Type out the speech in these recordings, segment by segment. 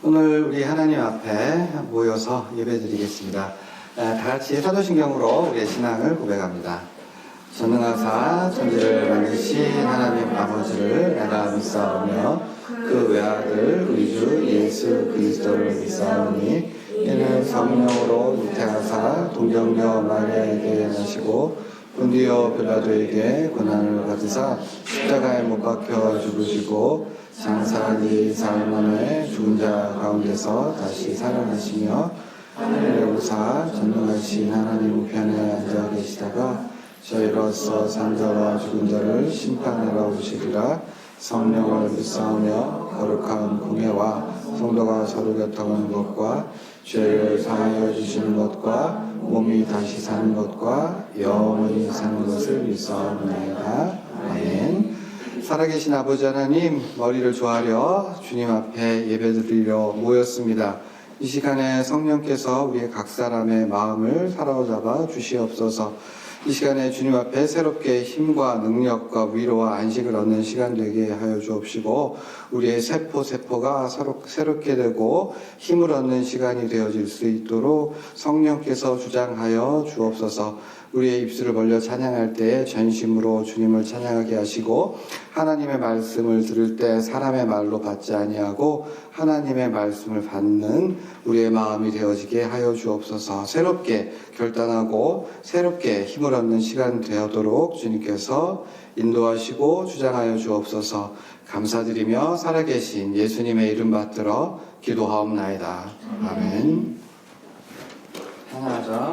오늘 우리 하나님 앞에 모여서 예배드리겠습니다. 다 같이 사도신경으로 우리의 신앙을 고백합니다. 전능하사 천지를 만드신 하나님 아버지를 내가 믿사오며 그 외아들 우리 주 예수 그리스도를 믿사오니 이는 성령으로 잉태하사 동정녀 마리아에게 나시고 본디오 빌라도에게 고난을 받으사 십자가에 못 박혀 죽으시고 장사기 사흘 만에 죽은 자 가운데서 다시 살아나시며 하늘에 오사 전능하신 하나님 우편에 앉아 계시다가 저희로서 산 자와 죽은 자를 심판하러 오시리라. 성령을 믿사오며 거룩한 공예와 성도가 서로 교통하는 것과 죄를 사하여 주시는 것과 몸이 다시 사는 것과 영원히 사는 것을 믿사옵나이다. 아멘. 살아계신 아버지 하나님, 머리를 조아려 주님 앞에 예배드리려 모였습니다. 이 시간에 성령께서 우리의 각 사람의 마음을 사로잡아 주시옵소서. 이 시간에 주님 앞에 새롭게 힘과 능력과 위로와 안식을 얻는 시간 되게 하여 주옵시고 우리의 세포가 새롭게 되고 힘을 얻는 시간이 되어질 수 있도록 성령께서 주장하여 주옵소서. 우리의 입술을 벌려 찬양할 때 전심으로 주님을 찬양하게 하시고 하나님의 말씀을 들을 때 사람의 말로 받지 아니하고 하나님의 말씀을 받는 우리의 마음이 되어지게 하여 주옵소서. 새롭게 결단하고 새롭게 힘을 얻는 시간 되도록 주님께서 인도하시고 주장하여 주옵소서. 감사드리며 살아계신 예수님의 이름 받들어 기도하옵나이다. 아멘. 하나죠.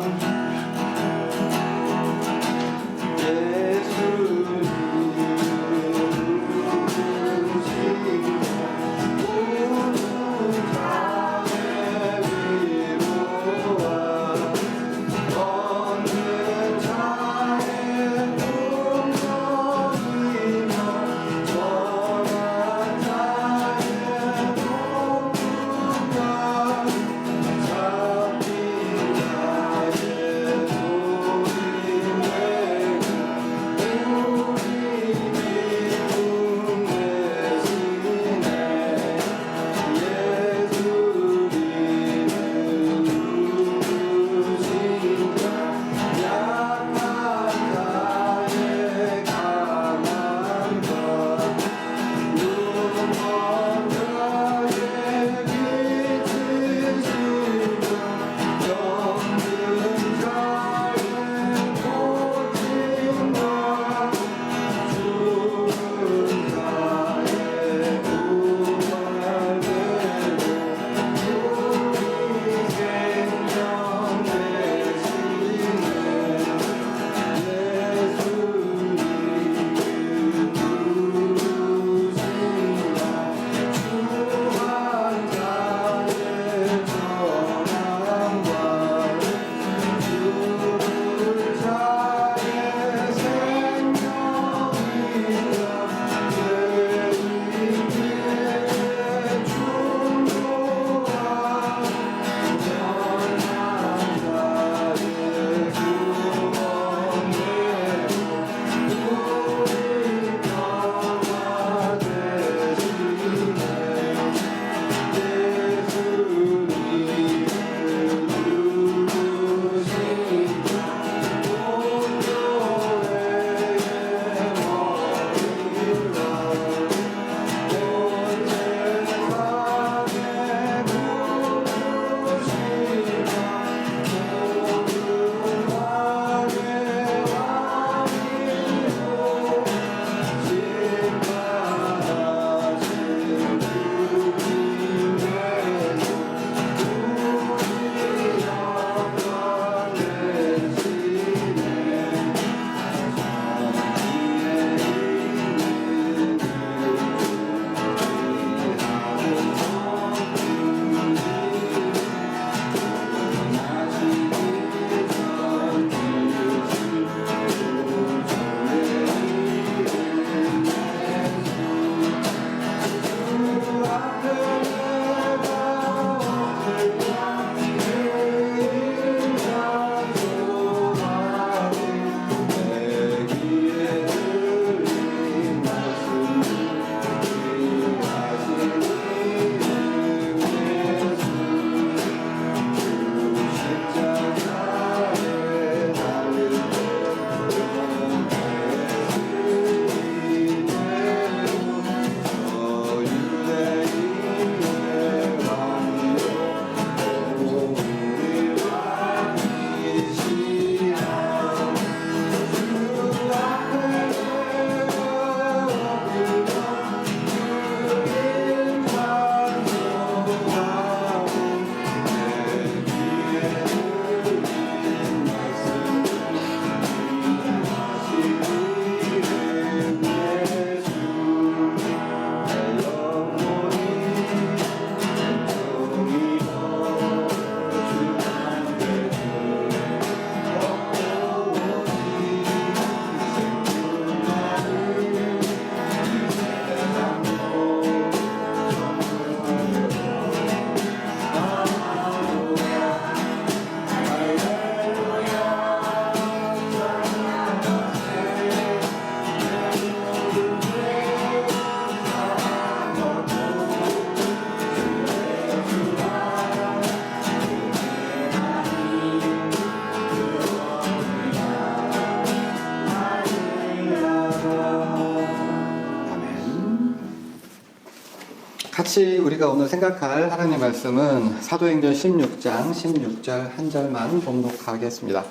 같이 우리가 오늘 생각할 하나님 말씀은 사도행전 16장 16절 한 절만 봉독하겠습니다.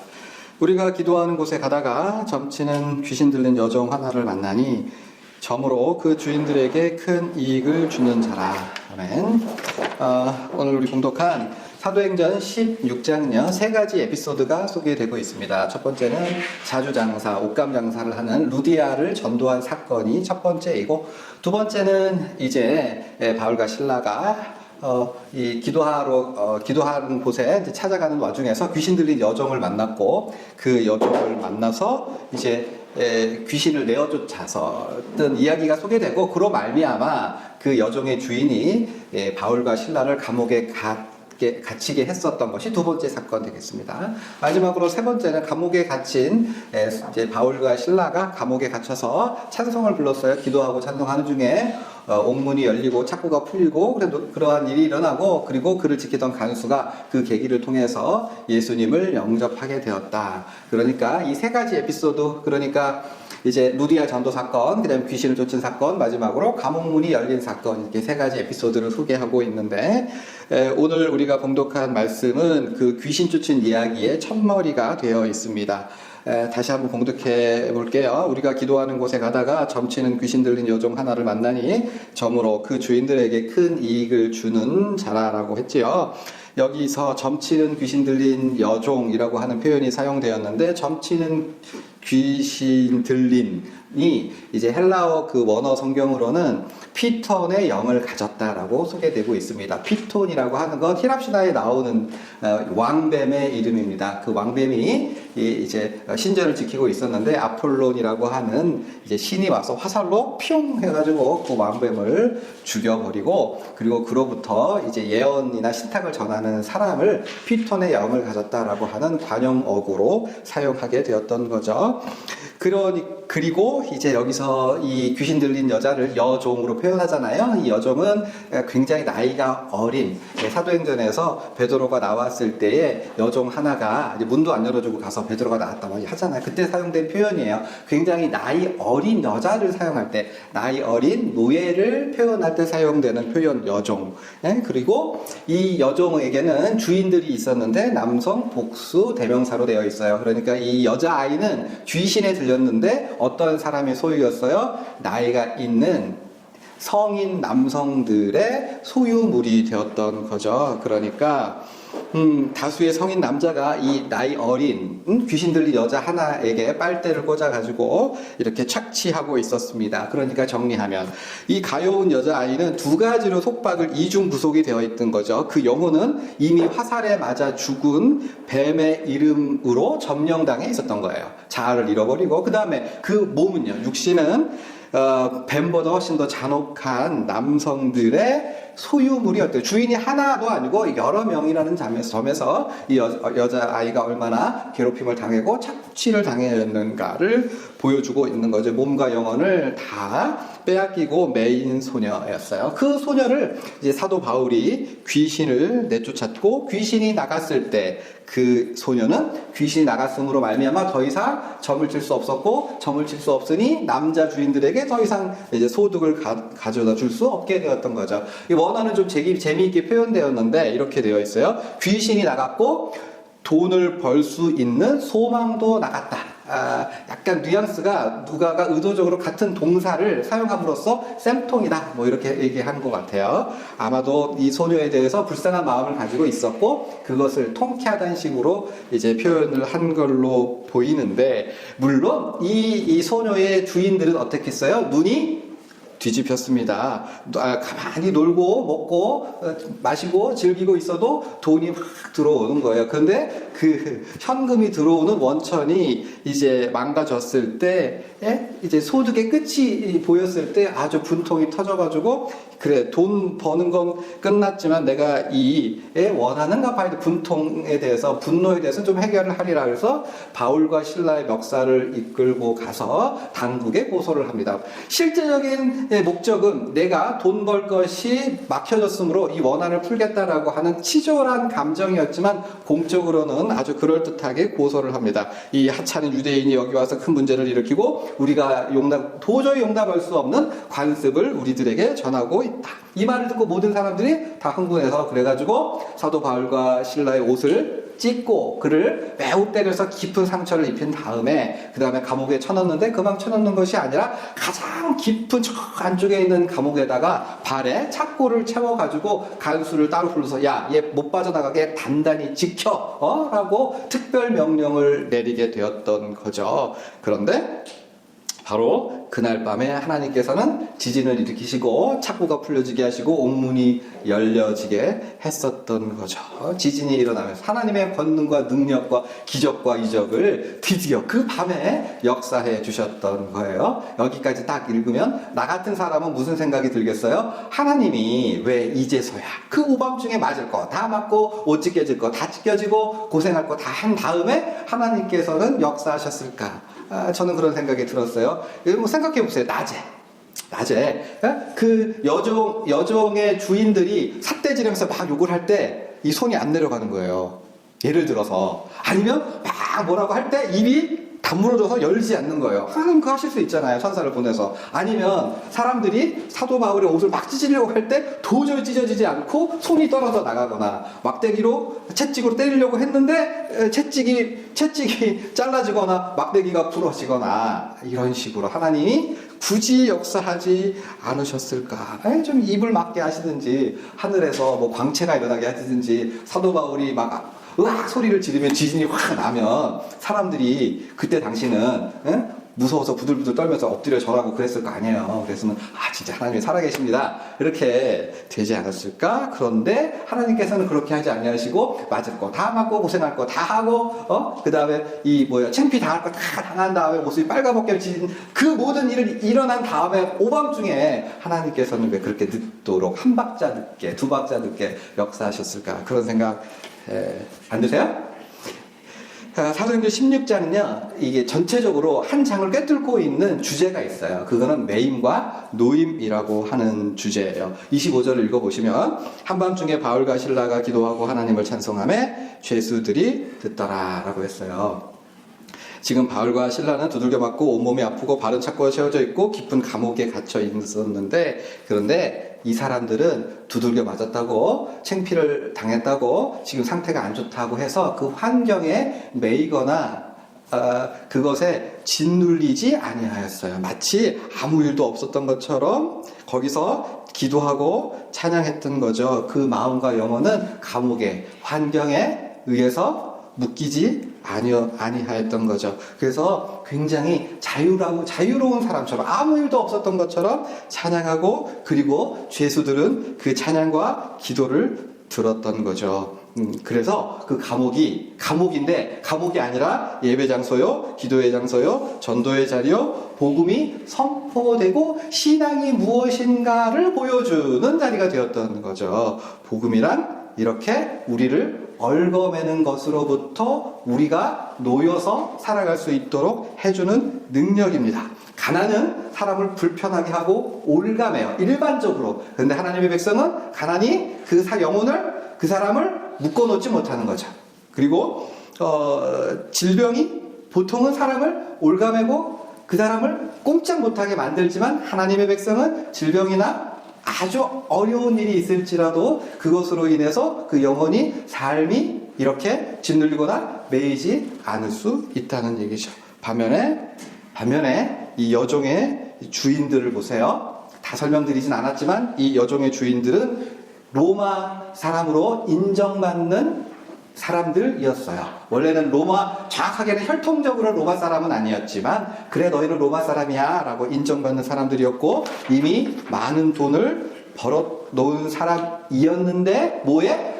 우리가 기도하는 곳에 가다가 점치는 귀신 들린 여종 하나를 만나니 점으로 그 주인들에게 큰 이익을 주는 자라. 아멘. 오늘 우리 봉독한 사도행전 16장은요, 세 가지 에피소드가 소개되고 있습니다. 첫 번째는 자주장사, 옷감장사를 하는 루디아를 전도한 사건이 첫 번째이고, 두 번째는 이제 바울과 실라가 기도하는 곳에 이제 찾아가는 와중에서 귀신 들린 여종을 만났고, 그 여종을 만나서 이제 귀신을 내어쫓아서 어떤 이야기가 소개되고, 그로 말미암아 그 여종의 주인이 바울과 실라를 감옥에 갇히게 했었던 것이 두 번째 사건 되겠습니다. 마지막으로 세 번째는 감옥에 갇힌 이제 바울과 실라가 감옥에 갇혀서 찬송을 불렀어요. 기도하고 찬송하는 중에 옥문이 열리고 창구가 풀리고 그러한 일이 일어나고, 그리고 그를 지키던 간수가 그 계기를 통해서 예수님을 영접하게 되었다. 그러니까 이 세 가지 에피소드, 그러니까 이제 루디아 전도 사건, 그 다음에 귀신을 쫓은 사건, 마지막으로 감옥문이 열린 사건, 이렇게 세 가지 에피소드를 소개하고 있는데, 오늘 우리가 봉독한 말씀은 그 귀신 쫓은 이야기의 첫머리가 되어 있습니다. 다시 한번 봉독해 볼게요. 우리가 기도하는 곳에 가다가 점치는 귀신 들린 여종 하나를 만나니 점으로 그 주인들에게 큰 이익을 주는 자라라고 했지요. 여기서 점치는 귀신 들린 여종이라고 하는 표현이 사용되었는데, 점치는 귀신 들린이 이제 헬라어 그 원어 성경으로는 피톤의 영을 가졌다라고 소개되고 있습니다. 피톤이라고 하는 건 히랍 신화에 나오는 왕뱀의 이름입니다. 그 왕뱀이 이제 신전을 지키고 있었는데, 아폴론이라고 하는 이제 신이 와서 화살로 피용 해가지고 그 왕뱀을 죽여버리고, 그리고 그로부터 이제 예언이나 신탁을 전하는 사람을 피톤의 영을 가졌다라고 하는 관용어구로 사용하게 되었던 거죠. 그리고 이제 여기서 이 귀신 들린 여자를 여종으로 표현하잖아요. 이 여종은 굉장히 나이가 어린, 사도행전에서 베드로가 나왔을 때에 여종 하나가 이제 문도 안 열어주고 가서 베드로가 나왔다고 하잖아요. 그때 사용된 표현이에요. 굉장히 나이 어린 여자를 사용할 때, 나이 어린 노예를 표현할 때 사용되는 표현 여종. 그리고 이 여종에게는 주인들이 있었는데 남성 복수 대명사로 되어 있어요. 그러니까 이 여자아이는 귀신에 들렸는데 어떤 사람의 소유였어요? 나이가 있는 성인 남성들의 소유물이 되었던 거죠. 그러니까 다수의 성인 남자가 이 나이 어린 귀신 들린 여자 하나에게 빨대를 꽂아가지고 이렇게 착취하고 있었습니다. 그러니까 정리하면 이 가여운 여자아이는 두 가지로 속박을 이중 구속이 되어 있던 거죠. 그 영혼은 이미 화살에 맞아 죽은 뱀의 이름으로 점령당해 있었던 거예요. 자아를 잃어버리고, 그 다음에 그 몸은요, 육신은 뱀보다 훨씬 더 잔혹한 남성들의 소유물이었대요. 주인이 하나도 아니고 여러 명이라는 점에서 이 여자아이가 얼마나 괴롭힘을 당하고 착취를 당했는가를 보여주고 있는 거죠. 몸과 영혼을 다 빼앗기고 매인 소녀였어요. 그 소녀를 이제 사도 바울이 귀신을 내쫓았고, 귀신이 나갔을 때 그 소녀는 귀신이 나갔음으로 말미암아 더 이상 점을 칠 수 없었고, 점을 칠 수 없으니 남자 주인들에게 더 이상 이제 소득을 가져다 줄 수 없게 되었던 거죠. 이 원어는 좀 재미있게 표현되었는데 이렇게 되어 있어요. 귀신이 나갔고 돈을 벌 수 있는 소망도 나갔다. 약간 뉘앙스가 누가가 의도적으로 같은 동사를 사용함으로써 쌤통이다, 뭐 이렇게 얘기한 것 같아요. 아마도 이 소녀에 대해서 불쌍한 마음을 가지고 있었고, 그것을 통쾌하다는 식으로 이제 표현을 한 걸로 보이는데, 물론 이 소녀의 주인들은 어떻겠어요? 눈이 뒤집혔습니다. 가만히 놀고 먹고 마시고 즐기고 있어도 돈이 막 들어오는 거예요. 그런데 그 현금이 들어오는 원천이 이제 망가졌을 때, 이제 소득의 끝이 보였을 때 아주 분통이 터져가지고, 그래, 돈 버는 건 끝났지만 내가 원하는 가파이드 분통에 대해서, 분노에 대해서 좀 해결을 하리라. 그래서 바울과 실라의 멱살을 이끌고 가서 당국에 고소를 합니다. 실제적인 목적은 내가 돈 벌 것이 막혀졌으므로 이 원한을 풀겠다라고 하는 치졸한 감정이었지만 공적으로는 아주 그럴듯하게 고소를 합니다. 이 하찮은 유대인이 여기 와서 큰 문제를 일으키고 우리가 도저히 용납할 수 없는 관습을 우리들에게 전하고 있다. 이 말을 듣고 모든 사람들이 다 흥분해서 그래가지고 사도 바울과 실라의 옷을 찢고 그를 매우 때려서 깊은 상처를 입힌 다음에 그 다음에 감옥에 쳐넣는데 그만 쳐넣는 것이 아니라 가장 깊은 저 안쪽에 있는 감옥에다가 발에 착고를 채워가지고 간수를 따로 불러서 야, 얘 못 빠져나가게 단단히 지켜 라고 특별 명령을 내리게 되었던 거죠. 그런데 바로 그날 밤에 하나님께서는 지진을 일으키시고 착고가 풀려지게 하시고 옥문이 열려지게 했었던 거죠. 지진이 일어나면서 하나님의 권능과 능력과 기적과 이적을 드디어 그 밤에 역사해 주셨던 거예요. 여기까지 딱 읽으면 나 같은 사람은 무슨 생각이 들겠어요? 하나님이 왜 이제서야 그 오밤중에 맞을 거 다 맞고 옷 찢겨질 거 다 찢겨지고 고생할 거 다 한 다음에 하나님께서는 역사하셨을까? 저는 그런 생각이 들었어요. 생각해 보세요. 낮에 그 여종의 주인들이 삿대지르면서 막 욕을 할 때 이 손이 안 내려가는 거예요. 예를 들어서 아니면 막 뭐라고 할 때 입이 다물어져서 열지 않는 거예요. 하나님 그거 하실 수 있잖아요. 천사를 보내서. 아니면 사람들이 사도 바울의 옷을 막 찢으려고 할 때 도저히 찢어지지 않고 손이 떨어져 나가거나 막대기로 채찍으로 때리려고 했는데 채찍이 잘라지거나 막대기가 부러지거나 이런 식으로 하나님이 굳이 역사하지 않으셨을까? 좀 입을 막게 하시든지 하늘에서 뭐 광채가 일어나게 하시든지 사도 바울이 막 으악 소리를 지르면 지진이 확 나면 사람들이 그때 당시는 무서워서 부들부들 떨면서 엎드려 절하고 그랬을 거 아니에요. 그랬으면 진짜 하나님이 살아계십니다 이렇게 되지 않았을까? 그런데 하나님께서는 그렇게 하지 아니하시고 맞을 거 다 맞고 고생할 거 다 하고 그 다음에 창피 당할 거 다 당한 다음에 모습이 빨갛게 지진 그 모든 일을 일어난 다음에 오밤중에 하나님께서는 왜 그렇게 늦도록 한 박자 늦게 두 박자 늦게 역사하셨을까? 그런 생각 안 드세요? 사도행전 16장은요, 이게 전체적으로 한 장을 꿰뚫고 있는 주제가 있어요. 그거는 매임과 노임이라고 하는 주제예요. 25절을 읽어보시면, 한밤중에 바울과 실라가 기도하고 하나님을 찬송하며 죄수들이 듣더라 라고 했어요. 지금 바울과 실라는 두들겨 맞고 온몸이 아프고 발은 착고가 채워져 있고 깊은 감옥에 갇혀 있었는데, 그런데 이 사람들은 두들겨 맞았다고 창피를 당했다고 지금 상태가 안 좋다고 해서 그 환경에 매이거나 그것에 짓눌리지 아니하였어요. 마치 아무 일도 없었던 것처럼 거기서 기도하고 찬양했던 거죠. 그 마음과 영혼은 감옥의 환경에 의해서 묶이지 아니하였던 거죠. 그래서 굉장히 자유로운 사람처럼 아무 일도 없었던 것처럼 찬양하고 그리고 죄수들은 그 찬양과 기도를 들었던 거죠. 그래서 그 감옥인데 감옥이 아니라 예배 장소요, 기도의 장소요, 전도의 자리요, 복음이 선포되고 신앙이 무엇인가를 보여주는 자리가 되었던 거죠. 복음이란 이렇게 우리를 얽어매는 것으로부터 우리가 놓여서 살아갈 수 있도록 해주는 능력입니다. 가난은 사람을 불편하게 하고 올가매요. 일반적으로. 그런데 하나님의 백성은 가난이 영혼을 그 사람을 묶어놓지 못하는 거죠. 그리고 질병이 보통은 사람을 올가매고 그 사람을 꼼짝 못하게 만들지만 하나님의 백성은 질병이나 아주 어려운 일이 있을지라도 그것으로 인해서 그 영혼이 삶이 이렇게 짓눌리거나 매이지 않을 수 있다는 얘기죠. 반면에 이 여종의 주인들을 보세요. 다 설명드리진 않았지만 이 여종의 주인들은 로마 사람으로 인정받는 사람들이었어요. 원래는 정확하게는 혈통적으로 로마 사람은 아니었지만 그래 너희는 로마 사람이야 라고 인정받는 사람들이었고 이미 많은 돈을 벌어 놓은 사람이었는데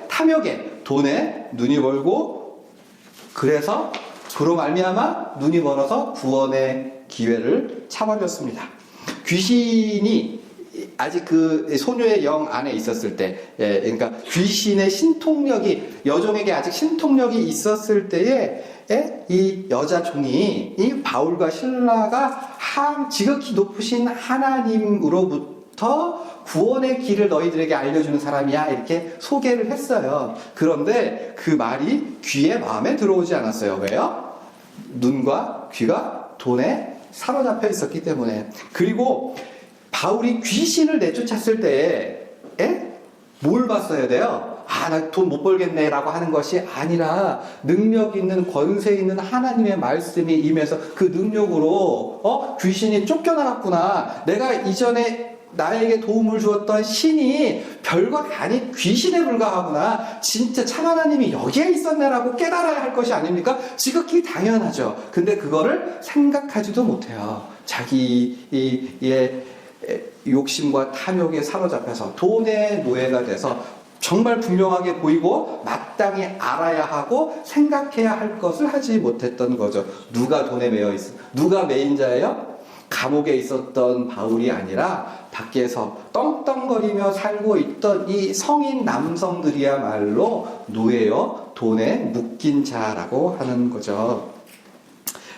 탐욕에 돈에 눈이 멀고 그래서 그로 말미암아 눈이 멀어서 구원의 기회를 차버렸습니다. 귀신이 아직 그 소녀의 영 안에 있었을 때, 그러니까 귀신의 신통력이, 여종에게 아직 신통력이 있었을 때에 이 여자 종이, 이 바울과 실라가 지극히 높으신 하나님으로부터 구원의 길을 너희들에게 알려주는 사람이야, 이렇게 소개를 했어요. 그런데 그 말이 귀에 마음에 들어오지 않았어요. 왜요? 눈과 귀가 돈에 사로잡혀 있었기 때문에. 그리고 바울이 귀신을 내쫓았을 때에 뭘 봤어야 돼요? 나 돈 못 벌겠네 라고 하는 것이 아니라 능력 있는, 권세 있는 하나님의 말씀이 임해서 그 능력으로 귀신이 쫓겨나갔구나, 내가 이전에 나에게 도움을 주었던 신이 별것 아닌 귀신에 불과하구나, 진짜 참 하나님이 여기에 있었네라고 깨달아야 할 것이 아닙니까? 지극히 당연하죠. 근데 그거를 생각하지도 못해요. 자기의 욕심과 탐욕에 사로잡혀서 돈의 노예가 돼서 정말 분명하게 보이고 마땅히 알아야 하고 생각해야 할 것을 하지 못했던 거죠. 누가 돈에 매여 있어? 누가 메인자예요? 감옥에 있었던 바울이 아니라 밖에서 떵떵거리며 살고 있던 이 성인 남성들이야말로 노예요, 돈에 묶인 자라고 하는 거죠.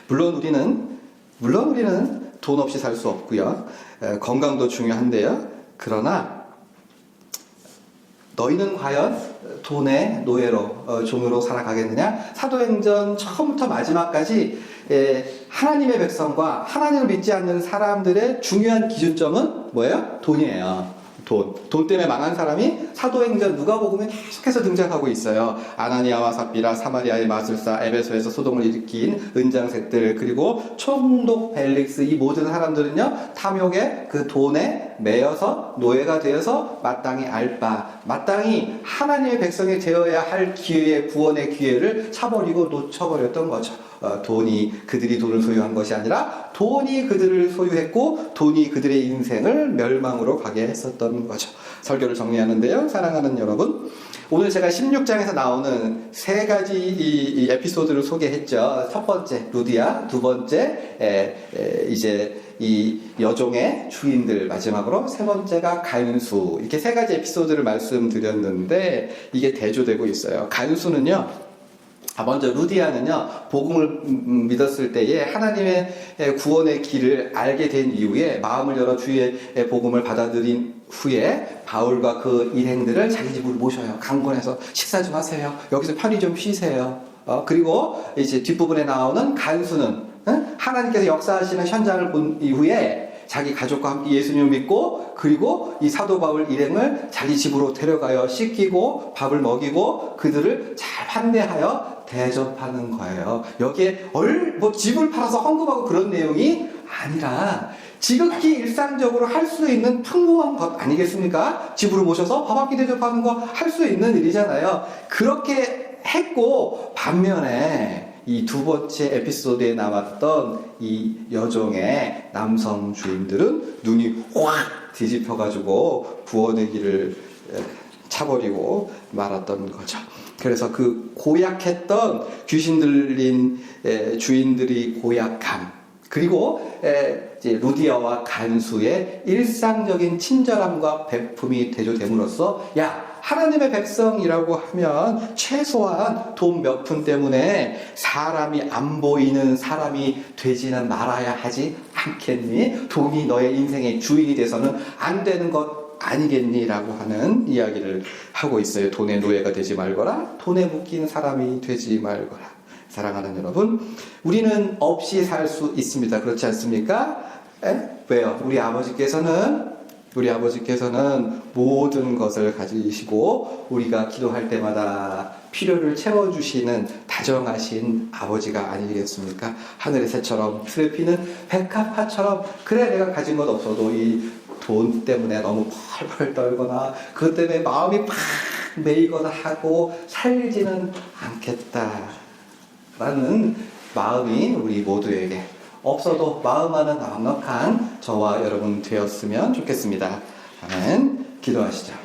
물론 우리는 돈 없이 살 수 없고요. 건강도 중요한데요. 그러나 너희는 과연 돈의 노예로, 종으로 살아가겠느냐? 사도행전 처음부터 마지막까지 하나님의 백성과 하나님을 믿지 않는 사람들의 중요한 기준점은 뭐예요? 돈이에요. 돈 때문에 망한 사람이 사도행전, 누가복음에 계속해서 등장하고 있어요. 아나니아와 삽비라, 사마리아의 마술사, 에베소에서 소동을 일으킨 은장색들, 그리고 총독 벨릭스, 이 모든 사람들은요, 탐욕에, 그 돈에 매여서 노예가 되어서 마땅히 마땅히 하나님의 백성이 되어야 할 기회의, 구원의 기회를 차버리고 놓쳐버렸던 거죠. 그들이 돈을 소유한 것이 아니라 돈이 그들을 소유했고 돈이 그들의 인생을 멸망으로 가게 했었던 거죠. 설교를 정리하는데요, 사랑하는 여러분, 오늘 제가 16장에서 나오는 세 가지 이 에피소드를 소개했죠. 첫 번째 루디아, 두 번째 이제 이 여종의 주인들, 마지막으로 세 번째가 간수, 이렇게 세 가지 에피소드를 말씀드렸는데 이게 대조되고 있어요. 간수는요, 먼저 루디아는요, 복음을 믿었을 때에 하나님의 구원의 길을 알게 된 이후에 마음을 열어 주의 복음을 받아들인 후에 바울과 그 일행들을 자기 집으로 모셔요. 강권해서 식사 좀 하세요. 여기서 편히 좀 쉬세요. 그리고 이제 뒷부분에 나오는 간수는 하나님께서 역사하시는 현장을 본 이후에 자기 가족과 함께 예수님을 믿고, 그리고 이 사도 바울 일행을 자기 집으로 데려가요. 씻기고 밥을 먹이고 그들을 잘 환대하여 대접하는 거예요. 여기에 집을 팔아서 헌금하고 그런 내용이 아니라 지극히 일상적으로 할 수 있는 평범한 것 아니겠습니까? 집으로 모셔서 밥 한 끼 대접하는 거 할 수 있는 일이잖아요. 그렇게 했고, 반면에 이 두 번째 에피소드에 나왔던 이 여종의 남성 주인들은 눈이 확 뒤집혀가지고 구원의 길을 차버리고 말았던 거죠. 그래서 그 고약했던 귀신 들린 주인들이 고약함, 그리고 이제 루디아와 간수의 일상적인 친절함과 베품이 대조됨으로써, 하나님의 백성이라고 하면 최소한 돈 몇 푼 때문에 사람이 안 보이는 사람이 되지는 말아야 하지 않겠니? 돈이 너의 인생의 주인이 돼서는 안 되는 것 아니겠니? 라고 하는 이야기를 하고 있어요. 돈의 노예가 되지 말거라, 돈에 묶인 사람이 되지 말거라. 사랑하는 여러분, 우리는 없이 살 수 있습니다. 그렇지 않습니까? 왜요? 우리 아버지께서는 모든 것을 가지시고 우리가 기도할 때마다 필요를 채워주시는 다정하신 아버지가 아니겠습니까? 하늘의 새처럼, 틀에 피는 백합화처럼. 그래, 내가 가진 것 없어도 이 돈 때문에 너무 펄펄 떨거나 그것 때문에 마음이 팍 메이거나 하고 살지는 않겠다라는 마음이 우리 모두에게 없어도 마음만은 넉넉한 저와 여러분 되었으면 좋겠습니다. 아멘. 기도하시죠.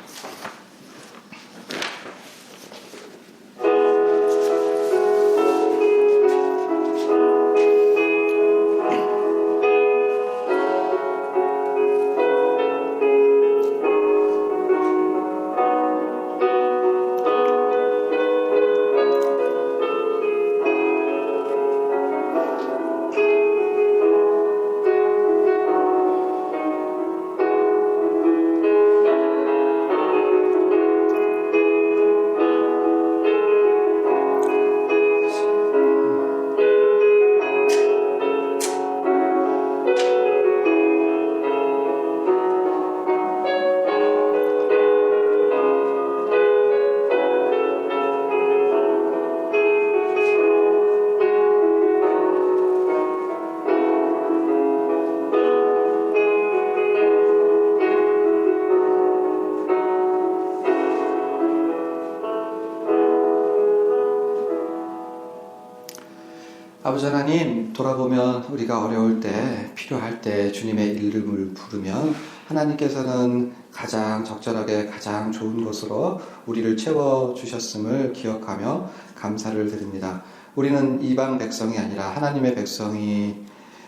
아버지 하나님, 돌아보면 우리가 어려울 때, 필요할 때 주님의 이름을 부르면 하나님께서는 가장 적절하게 가장 좋은 것으로 우리를 채워주셨음을 기억하며 감사를 드립니다. 우리는 이방 백성이 아니라 하나님의 백성이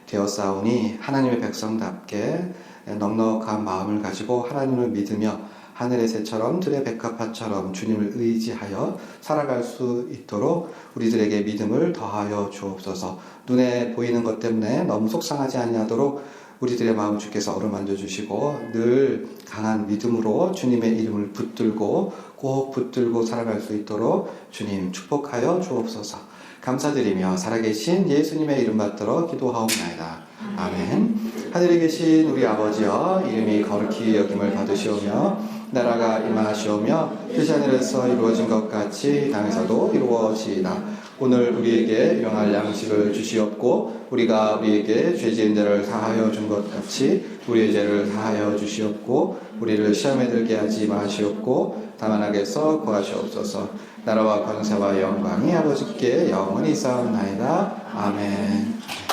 되었사오니 하나님의 백성답게 넉넉한 마음을 가지고 하나님을 믿으며 하늘의 새처럼 들의 백합화처럼 주님을 의지하여 살아갈 수 있도록 우리들에게 믿음을 더하여 주옵소서. 눈에 보이는 것 때문에 너무 속상하지 아니하도록 우리들의 마음 주께서 어루만져 주시고 늘 강한 믿음으로 주님의 이름을 붙들고 꼭 붙들고 살아갈 수 있도록 주님 축복하여 주옵소서. 감사드리며 살아계신 예수님의 이름 받들어 기도하옵나이다. 아멘. 하늘에 계신 우리 아버지여, 이름이 거룩히 여김을 받으시오며 나라가 임하시오며 뜻이 하늘에서 이루어진 것 같이 땅에서도 이루어지이다. 오늘 우리에게 일용할 양식을 주시옵고 우리가 우리에게 죄 지은 자를 사하여 준 것 같이 우리의 죄를 사하여 주시옵고 우리를 시험에 들게 하지 마시옵고 다만 악에서 구하시옵소서. 나라와 권세와 영광이 아버지께 영원히 있사옵나이다. 아멘.